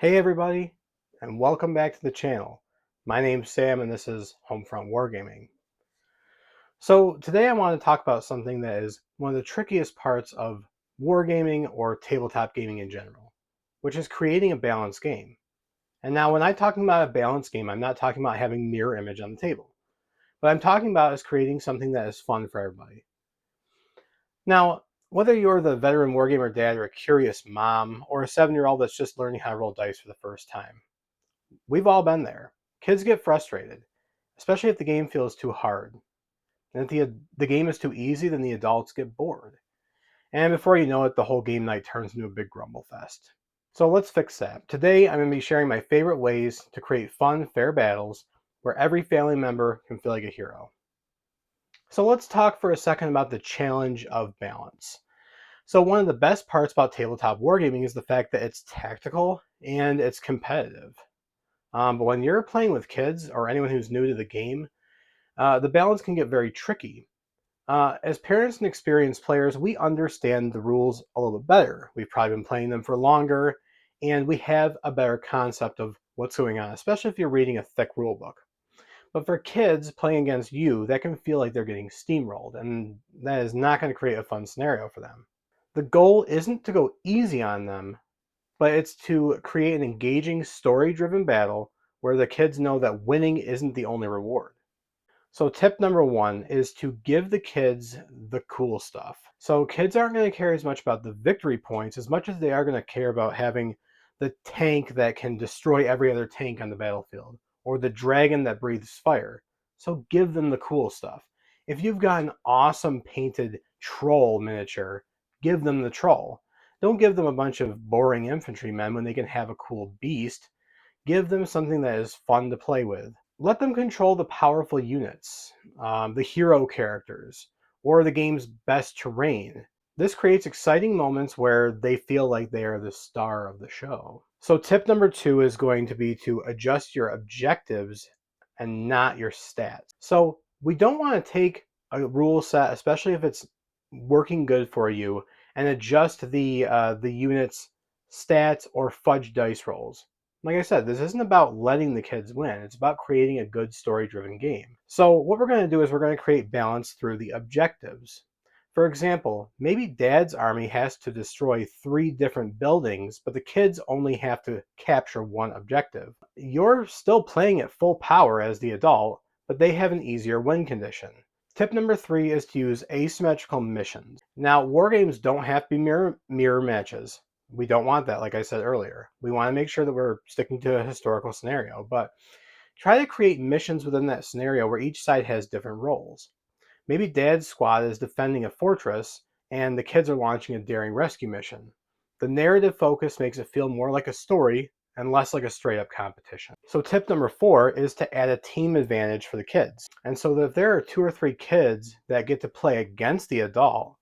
Hey everybody, and welcome back to the channel. My name's Sam and this is HomeFront Wargaming. So today I want to talk about something that is one of the trickiest parts of wargaming or tabletop gaming in general, which is creating a balanced game. And now when I'm talking about a balanced game, I'm not talking about having mirror image on the table. What I'm talking about is creating something that is fun for everybody. Now, whether you're the veteran wargamer dad or a curious mom or a 7-year-old that's just learning how to roll dice for the first time, we've all been there. Kids get frustrated, especially if the game feels too hard. And if the game is too easy, then the adults get bored. And before you know it, the whole game night turns into a big grumble fest. So let's fix that. Today, I'm going to be sharing my favorite ways to create fun, fair battles where every family member can feel like a hero. So let's talk for a second about the challenge of balance. So one of the best parts about tabletop wargaming is the fact that it's tactical and it's competitive. But when you're playing with kids or anyone who's new to the game, the balance can get very tricky. As parents and experienced players, we understand the rules a little bit better. We've probably been playing them for longer, and we have a better concept of what's going on, especially if you're reading a thick rule book. But for kids playing against you, that can feel like they're getting steamrolled, and that is not going to create a fun scenario for them. The goal isn't to go easy on them, but it's to create an engaging, story-driven battle where the kids know that winning isn't the only reward. So tip number one is to give the kids the cool stuff. So kids aren't going to care as much about the victory points as much as they are going to care about having the tank that can destroy every other tank on the battlefield, or the dragon that breathes fire. So give them the cool stuff. If you've got an awesome painted troll miniature, give them the troll. Don't give them a bunch of boring infantrymen when they can have a cool beast. Give them something that is fun to play with. Let them control the powerful units, the hero characters, or the game's best terrain. This creates exciting moments where they feel like they are the star of the show. So tip number two is going to be to adjust your objectives and not your stats. So we don't want to take a rule set, especially if it's working good for you, and adjust the unit's stats or fudge dice rolls. Like I said, this isn't about letting the kids win. It's about creating a good story-driven game. So what we're going to do is we're going to create balance through the objectives. For example, maybe Dad's army has to destroy 3 different buildings, but the kids only have to capture one objective. You're still playing at full power as the adult, but they have an easier win condition. Tip number 3 is to use asymmetrical missions. Now, wargames don't have to be mirror matches. We don't want that, like I said earlier. We want to make sure that we're sticking to a historical scenario, but try to create missions within that scenario where each side has different roles. Maybe Dad's squad is defending a fortress and the kids are launching a daring rescue mission. The narrative focus makes it feel more like a story and less like a straight up competition. So tip number 4 is to add a team advantage for the kids. And so that if there are 2 or 3 kids that get to play against the adult,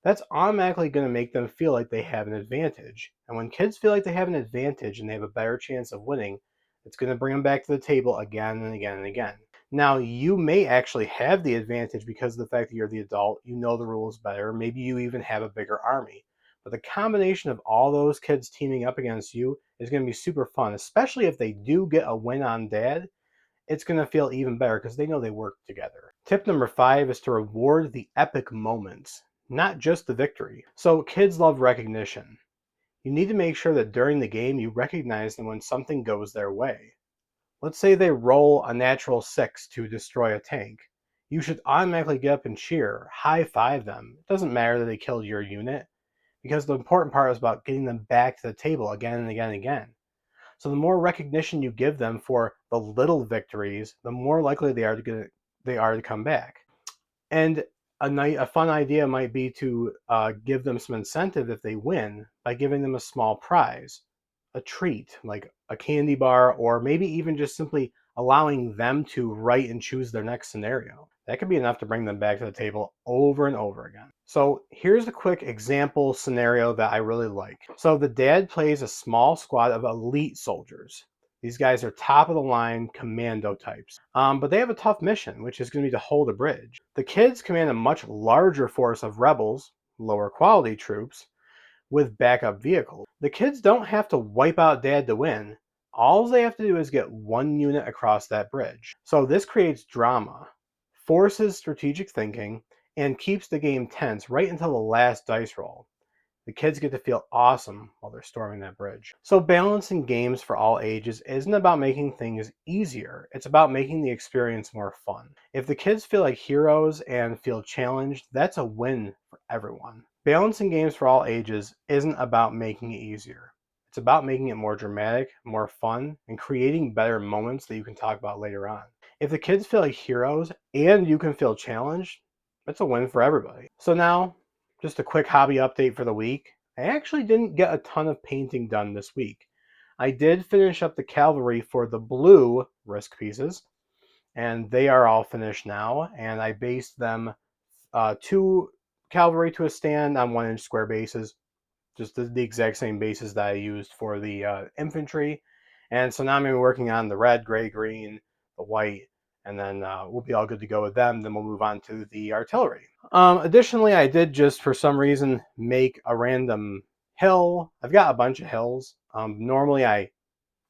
that's automatically going to make them feel like they have an advantage. And when kids feel like they have an advantage and they have a better chance of winning, it's going to bring them back to the table again and again and again. Now, you may actually have the advantage because of the fact that you're the adult, you know the rules better, maybe you even have a bigger army. But the combination of all those kids teaming up against you is going to be super fun, especially if they do get a win on Dad. It's going to feel even better because they know they worked together. Tip number 5 is to reward the epic moments, not just the victory. So kids love recognition. You need to make sure that during the game you recognize them when something goes their way. Let's say they roll a natural 6 to destroy a tank. You should automatically get up and cheer, high five them. It doesn't matter that they killed your unit, because the important part is about getting them back to the table again and again and again. So the more recognition you give them for the little victories, the more likely they are to come back. And a fun idea might be to give them some incentive if they win by giving them a small prize, a treat like a candy bar, or maybe even just simply allowing them to write and choose their next scenario. That could be enough to bring them back to the table over and over again. So here's a quick example scenario that I really like. So the dad plays a small squad of elite soldiers. These guys are top of the line commando types, but they have a tough mission, which is going to be to hold a bridge. The kids command a much larger force of rebels, lower quality troops, with backup vehicles. The kids don't have to wipe out dad to win. All they have to do is get one unit across that bridge. So this creates drama, forces strategic thinking, and keeps the game tense right until the last dice roll. The kids get to feel awesome while they're storming that bridge. So balancing games for all ages isn't about making things easier. It's about making the experience more fun. If the kids feel like heroes and feel challenged, that's a win for everyone. Balancing games for all ages isn't about making it easier. It's about making it more dramatic, more fun, and creating better moments that you can talk about later on. If the kids feel like heroes and you can feel challenged, that's a win for everybody. So now, just a quick hobby update for the week. I actually didn't get a ton of painting done this week. I did finish up the cavalry for the blue risk pieces, and they are all finished now. And I based them 2 cavalry to a stand on 1-inch square bases, just the exact same bases that I used for the infantry. And so now I'm going to be working on the red, gray, green, the white, and then we'll be all good to go with them. Then we'll move on to the artillery. Additionally, I did just for some reason make a random hill. I've got a bunch of hills. Normally I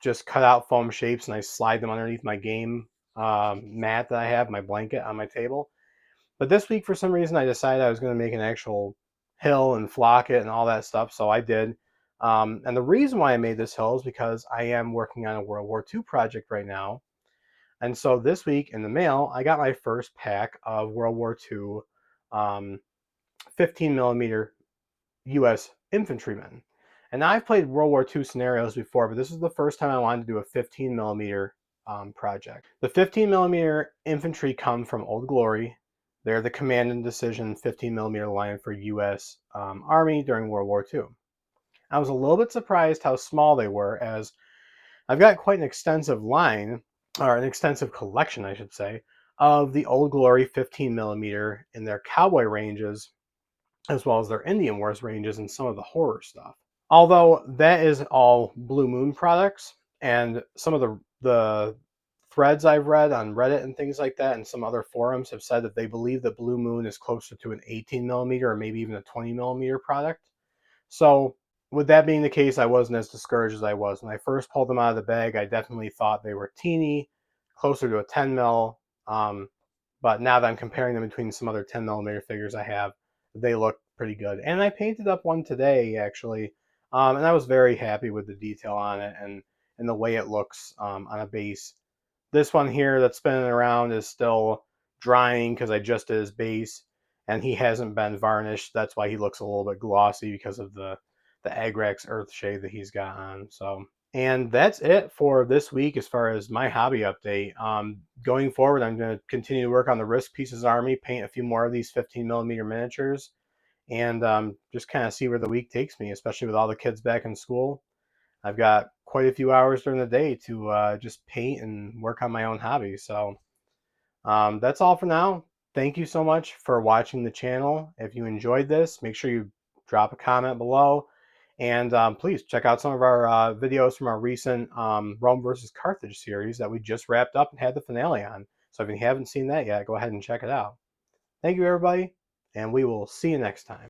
just cut out foam shapes and I slide them underneath my game mat that I have, my blanket on my table. But this week, for some reason, I decided I was going to make an actual hill and flock it and all that stuff, so I did. And the reason why I made this hill is because I am working on a World War II project right now. And so this week in the mail, I got my first pack of World War II 15 millimeter U.S. infantrymen. And now I've played World War II scenarios before, but this is the first time I wanted to do a 15 millimeter project. The 15 millimeter infantry come from Old Glory. They're the command and decision 15 millimeter line for U.S. Army during World War II. I was a little bit surprised how small they were, as I've got quite an extensive line, or an extensive collection, I should say, of the Old Glory 15 millimeter in their cowboy ranges, as well as their Indian Wars ranges and some of the horror stuff. Although that is all Blue Moon products, and some of the threads I've read on Reddit and things like that, and some other forums have said that they believe that Blue Moon is closer to an 18 millimeter or maybe even a 20 millimeter product. So with that being the case, I wasn't as discouraged as I was when I first pulled them out of the bag. I definitely thought they were teeny, closer to a 10 mil. But now that I'm comparing them between some other 10 millimeter figures I have, they look pretty good. And I painted up one today, actually, and I was very happy with the detail on it and the way it looks on a base. This one here that's spinning around is still drying because I just did his base, and he hasn't been varnished. That's why he looks a little bit glossy because of the Agrax Earth shade that he's got on. So, and that's it for this week as far as my hobby update. Going forward, I'm going to continue to work on the Risk Pieces Army, paint a few more of these 15 millimeter miniatures, and just kind of see where the week takes me, especially with all the kids back in school. I've got quite a few hours during the day to just paint and work on my own hobby. So that's all for now. Thank you so much for watching the channel. If you enjoyed this, make sure you drop a comment below. And please check out some of our videos from our recent Rome versus Carthage series that we just wrapped up and had the finale on. So if you haven't seen that yet, go ahead and check it out. Thank you, everybody, and we will see you next time.